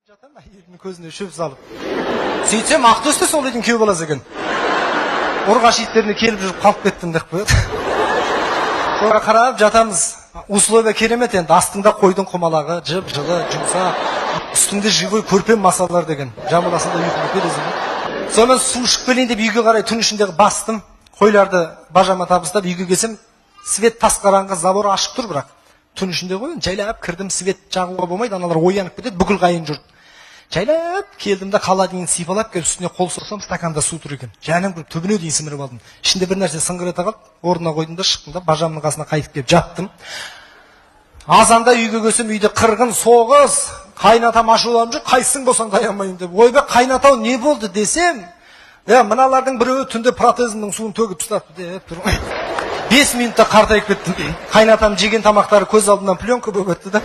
Жатам әйелдің көзіне шөп салып. Сөйтсем Ақтөсте сол үйдің күйеу баласы екен. Ұрғаш иттеріне келіп жүріп қалып кеттім деп қояды. Sonra қарап жатамыз. Условия керемет енді. Астыңда қойдың құмалағы, жып-жылы, жұмсақ. Үстіңде живой көрпем масалар деген. Жамыласында ұйқылы көрезім. Сонымен су ішіп келейін деп үйге қарай түн ішіндегі бастым. Қойларды бажама табыстап үйге келсем, свет тас қараңғы, забор ашық тұр бірақ. Түн ішінде ғой, жайлап кірдім, свет жағуға болмайды, аналар оянып кетеді, бүкіл қайын жұрт. Жайлап келдім де қала дейін сипалап келіп үстіне қол соқсам, стаканда су тұр екен. Жаным кіріп түбіне дейін сіміріп алдым. Ішінде бір нәрсе сыңғырата қалып, орнына қойдым да шықтым да бажамның қасына қайтып келіп жаттым. Азанда үйге келсем, үйде қырғын, соғыс, қайнатам ашуланып жүр, қайсың болсаң таянбаймын деп. Ойбай, қайнатау не болды десем, мыналардың біреуі түнде протезімнің суын төгіп тастапты деп тұр. 5 минутта қартайып кеттім. Қайнатам жеген тамақтары көз алдымнан пленка болып өтті да.